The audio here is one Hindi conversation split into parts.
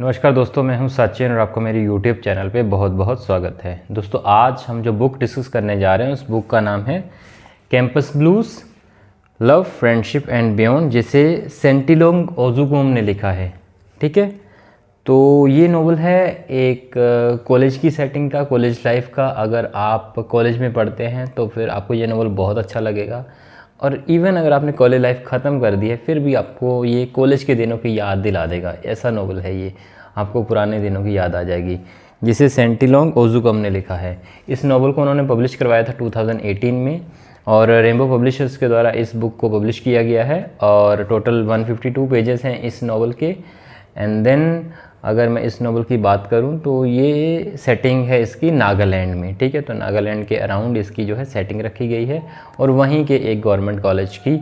नमस्कार दोस्तों, मैं हूं सचिन और आपको मेरे YouTube चैनल पे बहुत बहुत स्वागत है। दोस्तों, आज हम जो बुक डिस्कस करने जा रहे हैं उस बुक का नाम है campus blues, love, friendship and beyond, जिसे सेंटिलोंग ओजुगोम ने लिखा है। ठीक है, तो ये नोवेल है एक कॉलेज की सेटिंग का, कॉलेज लाइफ का। अगर आप कॉलेज में पढ़ते हैं तो फिर आपको ये नोवेल बहुत अच्छा लगेगा, और इवन अगर आपने कॉलेज लाइफ ख़त्म कर दी है फिर भी आपको ये कॉलेज के दिनों की याद दिला देगा। ऐसा नोवेल है ये, आपको पुराने दिनों की याद आ जाएगी, जिसे सेंटिलोंग ओजुगम ने लिखा है। इस नोवेल को उन्होंने पब्लिश करवाया था 2018 में, और रेनबो पब्लिशर्स के द्वारा इस बुक को पब्लिश किया गया है। और टोटल 152 पेजेस हैं इस नोवेल के। एंड देन अगर मैं इस नोवेल की बात करूं तो ये सेटिंग है इसकी नागालैंड में। ठीक है, तो नागालैंड के अराउंड इसकी जो है सेटिंग रखी गई है, और वहीं के एक गवर्नमेंट कॉलेज की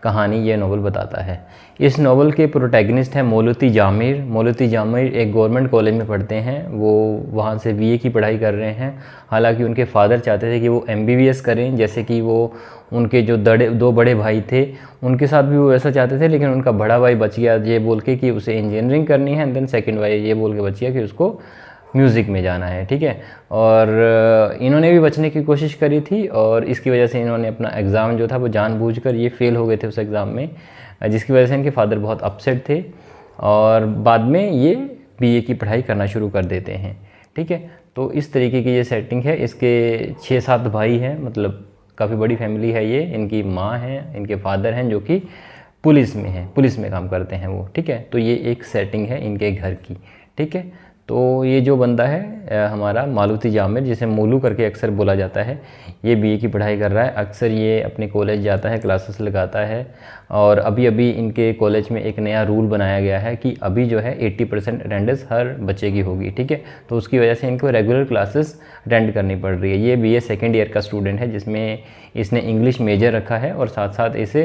कहानी ये नोवेल बताता है। इस नोवेल के प्रोटैगनिस्ट हैं मोलूती जामिर। मोलूती जामिर एक गवर्नमेंट कॉलेज में पढ़ते हैं, वो वहाँ से बीए की पढ़ाई कर रहे हैं। हालांकि उनके फादर चाहते थे कि वो एमबीबीएस करें, जैसे कि वो उनके जो दो बड़े भाई थे उनके साथ भी वो ऐसा चाहते थे, लेकिन उनका बड़ा भाई बच गया ये बोल के कि उसे इंजीनियरिंग करनी है। एंड देन सेकंड भाई ये बोल के बच गया कि उसको म्यूज़िक में जाना है। ठीक है, और इन्होंने भी बचने की कोशिश करी थी, और इसकी वजह से इन्होंने अपना एग्ज़ाम जो था वो जानबूझकर ये फेल हो गए थे उस एग्ज़ाम में, जिसकी वजह से इनके फादर बहुत अपसेट थे, और बाद में ये बीए की पढ़ाई करना शुरू कर देते हैं। ठीक है, तो इस तरीके की ये सेटिंग है। इसके 6-7 भाई हैं, मतलब काफ़ी बड़ी फैमिली है ये। इनकी माँ हैं, इनके फादर हैं जो कि पुलिस में हैं, पुलिस में काम करते हैं वो। ठीक है, तो ये एक सेटिंग है इनके घर की। ठीक है, तो ये जो बंदा है हमारा मालूती जामिर, जिसे मोलू करके अक्सर बोला जाता है, ये बीए की पढ़ाई कर रहा है। अक्सर ये अपने कॉलेज जाता है, क्लासेस लगाता है, और अभी अभी इनके कॉलेज में एक नया रूल बनाया गया है कि अभी जो है 80% अटेंडेंस हर बच्चे की होगी। ठीक है, तो उसकी वजह से इनको रेगुलर क्लासेस अटेंड करनी पड़ रही है। ये बीए सेकेंड ईयर का स्टूडेंट है, जिसमें इसने इंग्लिश मेजर रखा है, और साथ साथ इसे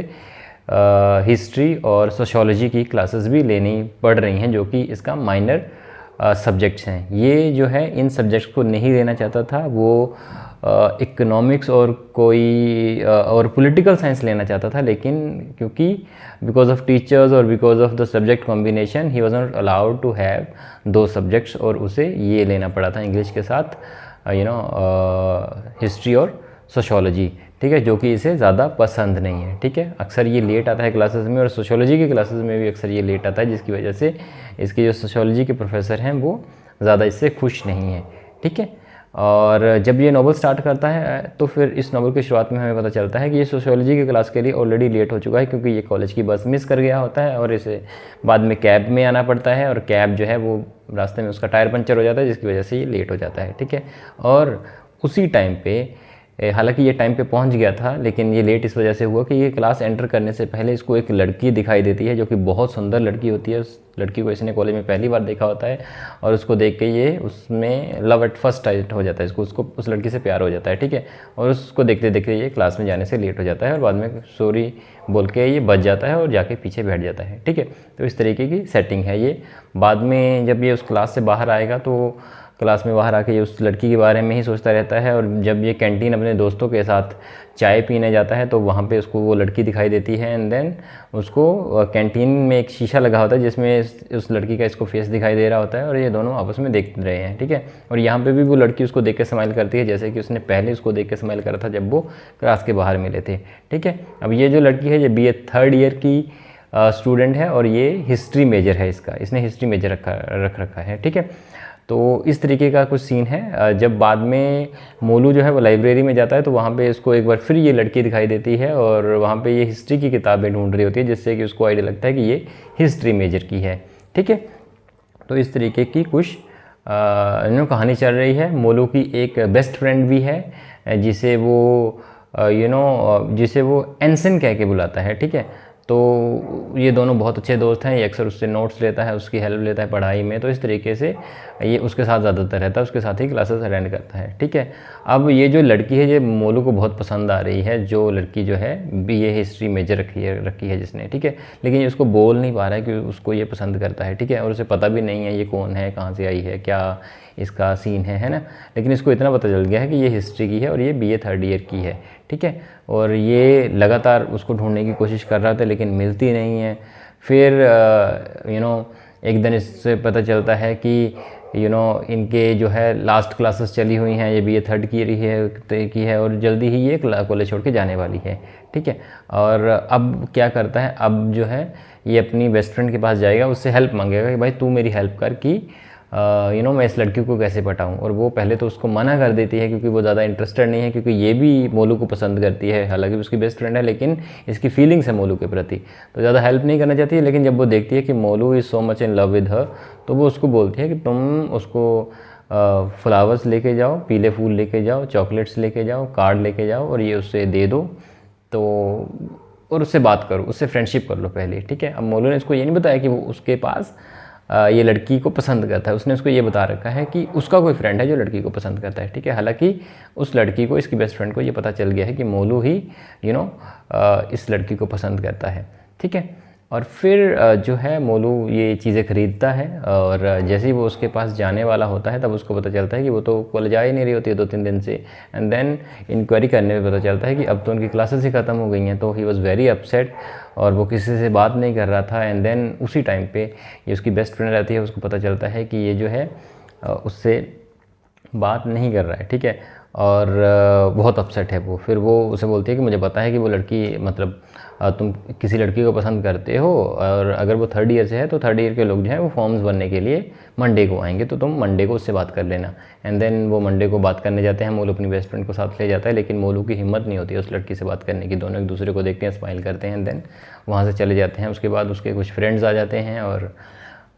हिस्ट्री और सोशोलॉजी की क्लासेस भी लेनी पड़ रही हैं, जो कि इसका माइनर सब्जेक्ट्स हैं। ये जो है इन सब्जेक्ट्स को नहीं लेना चाहता था, वो इकोनॉमिक्स और कोई और पॉलिटिकल साइंस लेना चाहता था, लेकिन क्योंकि बिकॉज ऑफ टीचर्स और because of the subject combination he was not allowed to have दो सब्जेक्ट्स, और उसे ये लेना पड़ा था इंग्लिश के साथ हिस्ट्री और सोशोलॉजी। ठीक है, जो कि इसे ज़्यादा पसंद नहीं है। ठीक है, अक्सर ये लेट आता है क्लासेस में, और सोशोलॉजी की क्लासेस में भी अक्सर ये लेट आता है, जिसकी वजह से इसके जो सोशोलॉजी के प्रोफेसर हैं वो ज़्यादा इससे खुश नहीं हैं। ठीक है, और जब ये नोवेल स्टार्ट करता है तो फिर इस नोवेल की शुरुआत में हमें पता चलता है कि ये सोशोलॉजी की क्लास के लिए ऑलरेडी लेट हो चुका है, क्योंकि ये कॉलेज की बस मिस कर गया होता है, और इसे बाद में कैब में आना पड़ता है, और कैब जो है वो रास्ते में उसका टायर पंचर हो जाता है, जिसकी वजह से ये लेट हो जाता है। ठीक है, और उसी टाइम पे, हालांकि ये टाइम पे पहुंच गया था, लेकिन ये लेट इस वजह से हुआ कि ये क्लास एंटर करने से पहले इसको एक लड़की दिखाई देती है, जो कि बहुत सुंदर लड़की होती है। उस लड़की को इसने कॉलेज में पहली बार देखा होता है, और उसको देख के ये उसमें लव एट फर्स्ट साइट हो जाता है, उसको उस लड़की से प्यार हो जाता है। ठीक है, और उसको देखते देखते ये क्लास में जाने से लेट हो जाता है, और बाद में सॉरी बोल के ये बच जाता है और जाके पीछे बैठ जाता है। ठीक है, तो इस तरीके की सेटिंग है ये। बाद में जब ये उस क्लास से बाहर आएगा तो क्लास में बाहर आके ये उस लड़की के बारे में ही सोचता रहता है, और जब ये कैंटीन अपने दोस्तों के साथ चाय पीने जाता है तो वहाँ पे उसको वो लड़की दिखाई देती है। एंड देन उसको कैंटीन में एक शीशा लगा होता है, जिसमें उस लड़की का इसको फेस दिखाई दे रहा होता है, और ये दोनों आपस में देख रहे हैं। ठीक है, और यहाँ पे भी वो लड़की उसको देख के स्माइल करती है, जैसे कि उसने पहले उसको देख के स्माइल करा था जब वो क्लास के बाहर मिले थे। ठीक है, अब ये जो लड़की है ये बीए थर्ड ईयर की स्टूडेंट है, और ये हिस्ट्री मेजर है इसका, इसने हिस्ट्री मेजर रख रखा है। ठीक है, तो इस तरीके का कुछ सीन है। जब बाद में मोलू जो है वो लाइब्रेरी में जाता है तो वहाँ पे इसको एक बार फिर ये लड़की दिखाई देती है, और वहाँ पे ये हिस्ट्री की किताबें ढूंढ रही होती है, जिससे कि उसको आइडिया लगता है कि ये हिस्ट्री मेजर की है। ठीक है, तो इस तरीके की कुछ कहानी चल रही है। मोलू की एक बेस्ट फ्रेंड भी है, जिसे वो जिसे वो एनसन कह के बुलाता है। ठीक है, तो ये दोनों बहुत अच्छे दोस्त हैं। ये अक्सर उससे नोट्स लेता है, उसकी हेल्प लेता है पढ़ाई में, तो इस तरीके से ये उसके साथ ज़्यादातर रहता है, उसके साथ ही क्लासेस अटेंड करता है। ठीक है, अब ये जो लड़की है ये मोलू को बहुत पसंद आ रही है, जो लड़की जो है बीए हिस्ट्री मेजर रखी है जिसने। ठीक है, लेकिन ये उसको बोल नहीं पा रहा है कि उसको ये पसंद करता है। ठीक है, और उसे पता भी नहीं है ये कौन है, कहाँ से आई है, क्या इसका सीन है ना। लेकिन इसको इतना पता चल गया है कि ये हिस्ट्री की है और ये बीए थर्ड ईयर की है। ठीक है, और ये लगातार उसको ढूंढने की कोशिश कर रहा था, लेकिन मिलती नहीं है। फिर एक दिन इससे पता चलता है कि इनके जो है लास्ट क्लासेस चली हुई हैं, ये बीए थर्ड की है और जल्दी ही ये कॉलेज छोड़ के जाने वाली है, ठीक है। और अब क्या करता है, अब जो है ये अपनी बेस्ट फ्रेंड के पास जाएगा, उससे हेल्प मांगेगा कि भाई तू मेरी हेल्प कर कि मैं इस लड़की को कैसे पटाऊँ। और वो पहले तो उसको मना कर देती है क्योंकि वो ज़्यादा इंटरेस्टेड नहीं है, क्योंकि ये भी मोलू को पसंद करती है, हालांकि उसकी बेस्ट फ्रेंड है, लेकिन इसकी फीलिंग्स है मोलू के प्रति, तो ज़्यादा हेल्प नहीं करना चाहती है। लेकिन जब वो देखती है कि Molu is so much in love with her, तो वो उसको बोलती है कि तुम उसको फ्लावर्स लेके जाओ, पीले फूल लेके जाओ, चॉकलेट्स लेके जाओ, कार्ड लेके जाओ और ये उससे दे दो, तो और उससे बात करो, उससे फ्रेंडशिप कर लो पहले, ठीक है। अब मोलू ने इसको ये नहीं बताया कि वो उसके पास ये लड़की को पसंद करता है, उसने उसको ये बता रखा है कि उसका कोई फ्रेंड है जो लड़की को पसंद करता है, ठीक है। हालांकि उस लड़की को, इसकी बेस्ट फ्रेंड को ये पता चल गया है कि मोलू ही इस लड़की को पसंद करता है, ठीक है। और फिर जो है मोलू ये चीज़ें खरीदता है और जैसे ही वो उसके पास जाने वाला होता है तब उसको पता चलता है कि वो तो कॉलेज आ ही नहीं रही होती है 2-3 दिन से। एंड देन इंक्वायरी करने में पता चलता है कि अब तो उनकी क्लासेस ही ख़त्म हो गई हैं, तो ही वॉज़ वेरी अपसेट और वो किसी से बात नहीं कर रहा था। एंड देन उसी टाइम पे ये उसकी बेस्ट फ्रेंड रहती है, उसको पता चलता है कि ये जो है उससे बात नहीं कर रहा है, ठीक है। और बहुत अपसेट है वो। फिर वो उसे बोलती है कि मुझे पता है कि वो लड़की, मतलब तुम किसी लड़की को पसंद करते हो और अगर वो 3rd ईयर से है तो 3rd ईयर के लोग जो हैं वो फॉर्म्स भरने के लिए मंडे को आएंगे, तो तुम मंडे को उससे बात कर लेना। एंड देन वो मंडे को बात करने जाते हैं, मोलू अपनी बेस्ट फ्रेंड को साथ ले जाता है, लेकिन मोलू की हिम्मत नहीं होती है उस लड़की से बात करने की। दोनों एक दूसरे को देखते हैं, स्माइल करते हैं, एंड देन वहाँ से चले जाते हैं। उसके बाद उसके कुछ फ्रेंड्स आ जाते हैं और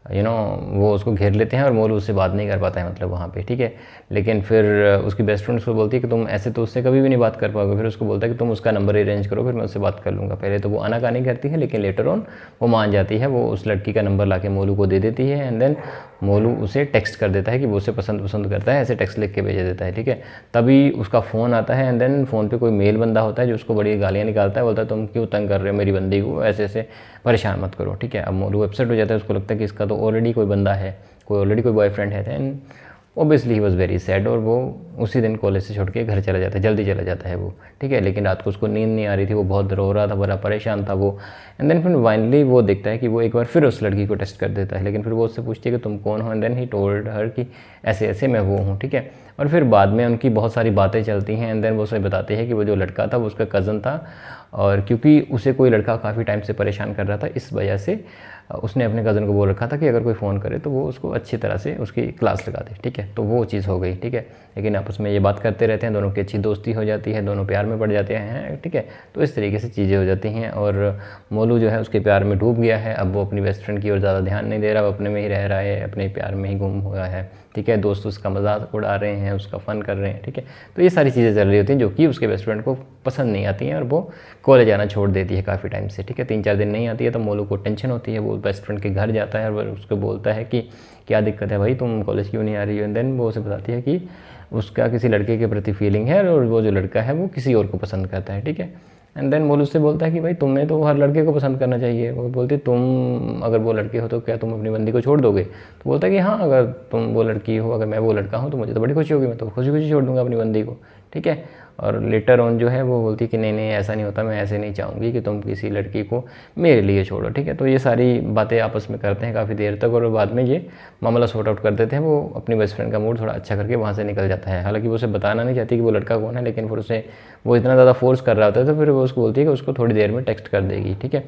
वो उसको घेर लेते हैं और मोलू उससे बात नहीं कर पाता है, मतलब वहाँ पे, ठीक है। लेकिन फिर उसकी बेस्ट फ्रेंड उसको बोलती है कि तुम ऐसे तो उससे कभी भी नहीं बात कर पाओगे। फिर उसको बोलता है कि तुम उसका नंबर अरेंज करो, फिर मैं उससे बात कर लूँगा। पहले तो वो आनाकानी करती है, लेकिन लेटर ऑन वो मान जाती है, वो उस लड़की का नंबर ला के मोलू को दे देती है। एंड देन मोलू उसे टेक्स्ट कर देता है कि वो उसे पसंद करता है, ऐसे टेक्स्ट लिख के भेज देता है, ठीक है। तभी उसका फ़ोन आता है एंड देन फ़ोन पे कोई मेल बंदा होता है जो उसको बड़ी गालियाँ निकालता है, बोलता है तुम क्यों तंग कर रहे हो मेरी बंदी को, ऐसे ऐसे परेशान मत करो, ठीक है। अब मोलू अपसेट हो जाता है, उसको लगता है कि इसका तो ऑलरेडी कोई बंदा है, ऑलरेडी कोई बॉयफ्रेंड है। Then obviously he was very sad और वो उसी दिन कॉलेज से छोड़ के घर चला जाता है, जल्दी चला जाता है वो, ठीक है। लेकिन रात को उसको नींद नहीं आ रही थी, वो बहुत रो रहा था, बड़ा परेशान था वो। एंड देन फिर फाइनली वो देखता है कि वो एक बार फिर उस लड़की को टेस्ट कर देता है, लेकिन फिर वो उससे पूछती है कि तुम कौन हो। And then he told her कि ऐसे ऐसे मैं वो हूँ, ठीक है। और फिर बाद में उनकी बहुत सारी बातें चलती हैं। एंड देन वो उसे बताते हैं कि वो जो लड़का था वो उसका कज़न था और क्योंकि उसे कोई लड़का काफ़ी टाइम से परेशान कर रहा था, इस वजह से उसने अपने कज़न को बोल रखा था कि अगर कोई फ़ोन करे तो वो उसको अच्छी तरह से उसकी क्लास लगा दे, ठीक है। तो वो चीज़ हो गई, ठीक है। लेकिन आपस में ये बात करते रहते हैं, दोनों की अच्छी दोस्ती हो जाती है, दोनों प्यार में पड़ जाते हैं, ठीक है। तो इस तरीके से चीज़ें हो जाती हैं और मोलू जो है उसके प्यार में डूब गया है। अब वो अपनी बेस्ट फ्रेंड की ओर ज़्यादा ध्यान नहीं दे रहा, वो अपने में ही रह रहा है, अपने प्यार में ही गुम हुआ है, ठीक है। दोस्त उसका मजाक उड़ा रहे हैं, उसका फ़न कर रहे हैं, ठीक है। तो ये सारी चीज़ें चल रही होती हैं जो कि उसके बेस्ट फ्रेंड को पसंद नहीं आती हैं और वो कॉलेज आना छोड़ देती है काफ़ी टाइम से, ठीक है। 3-4 दिन नहीं आती है तो मोलू को टेंशन होती है, वो बेस्ट फ्रेंड के घर जाता है और उसको बोलता है कि क्या दिक्कत है भाई, तुम कॉलेज क्यों नहीं आ रही हो। एंड देन वो उसे बताती है कि उसका किसी लड़के के प्रति फीलिंग है और वो जो लड़का है वो किसी और को पसंद करता है, ठीक है। एंड देन मोलू से बोलता है कि भाई तुम्हें तो हर लड़के को पसंद करना चाहिए। वो बोलती तुम अगर वो लड़के हो तो क्या तुम अपनी बंदी को छोड़ दोगे। तो बोलता है कि हाँ, अगर तुम वो लड़की हो, अगर मैं वो लड़का हूँ तो मुझे तो बड़ी खुशी होगी, मैं तो खुशी खुशी छोड़ दूँगा अपनी बंदी को, ठीक है। और लेटर ऑन जो है वो बोलती है कि नहीं नहीं ऐसा नहीं होता, मैं ऐसे नहीं चाहूँगी कि तुम किसी लड़की को मेरे लिए छोड़ो, ठीक है। तो ये सारी बातें आपस में करते हैं काफ़ी देर तक और बाद में ये मामला सॉर्ट आउट कर देते हैं। वो अपनी बेस्ट फ्रेंड का मूड थोड़ा अच्छा करके वहाँ से निकल जाता है। हालांकि वो उसे बताना नहीं चाहती कि वो लड़का कौन है, लेकिन फिर उसे वो इतना ज़्यादा फोर्स कर रहा होता है तो फिर वो उसको बोलती है कि उसको थोड़ी देर में टेक्स्ट कर देगी, ठीक है।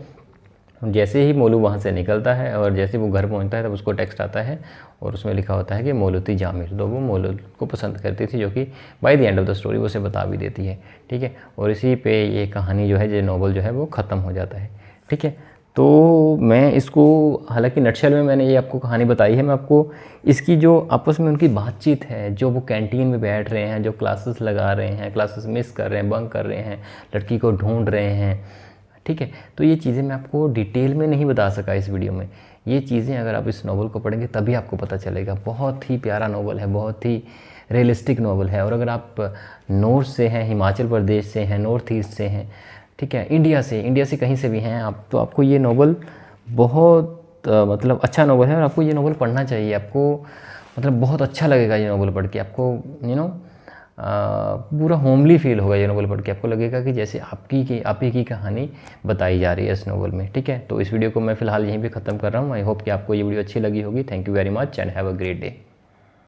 जैसे ही मोलू वहाँ से निकलता है और जैसे वो घर पहुँचता है तब उसको टेक्स्ट आता है और उसमें लिखा होता है कि मोलूती जामिर, तो वो मोलू को पसंद करती थी, जो कि by the end of the story वो उसे बता भी देती है, ठीक है। और इसी पे ये कहानी जो है, ये नॉवल जो है वो ख़त्म हो जाता है, ठीक है। तो मैं इसको, हालांकि नटशेल में मैंने ये आपको कहानी बताई है, मैं आपको इसकी जो आपस में उनकी बातचीत है, जो वो कैंटीन में बैठ रहे हैं, जो क्लासेस लगा रहे हैं, क्लासेस मिस कर रहे हैं, बंक कर रहे हैं, लड़की को ढूंढ रहे हैं, ठीक है। तो ये चीज़ें मैं आपको डिटेल में नहीं बता सका इस वीडियो में। ये चीज़ें अगर आप इस नॉवल को पढ़ेंगे तभी आपको पता चलेगा। बहुत ही प्यारा नॉवल है, बहुत ही रियलिस्टिक नॉवल है। और अगर आप नॉर्थ से हैं, हिमाचल प्रदेश से हैं, नॉर्थ ईस्ट से हैं, ठीक है, इंडिया से कहीं से भी हैं आप, तो आपको ये नॉवल बहुत मतलब अच्छा नॉवल है और आपको ये नॉवल पढ़ना चाहिए। आपको मतलब बहुत अच्छा लगेगा ये नॉवल पढ़ के, आपको पूरा होमली फील होगा ये नोवेल पढ़ के, आपको लगेगा कि जैसे आप ही की कहानी बताई जा रही है इस नोवेल में। ठीक है, तो इस वीडियो को मैं फिलहाल यहीं पे ख़त्म कर रहा हूँ। आई होप कि आपको ये वीडियो अच्छी लगी होगी। Thank you very much and have a great day.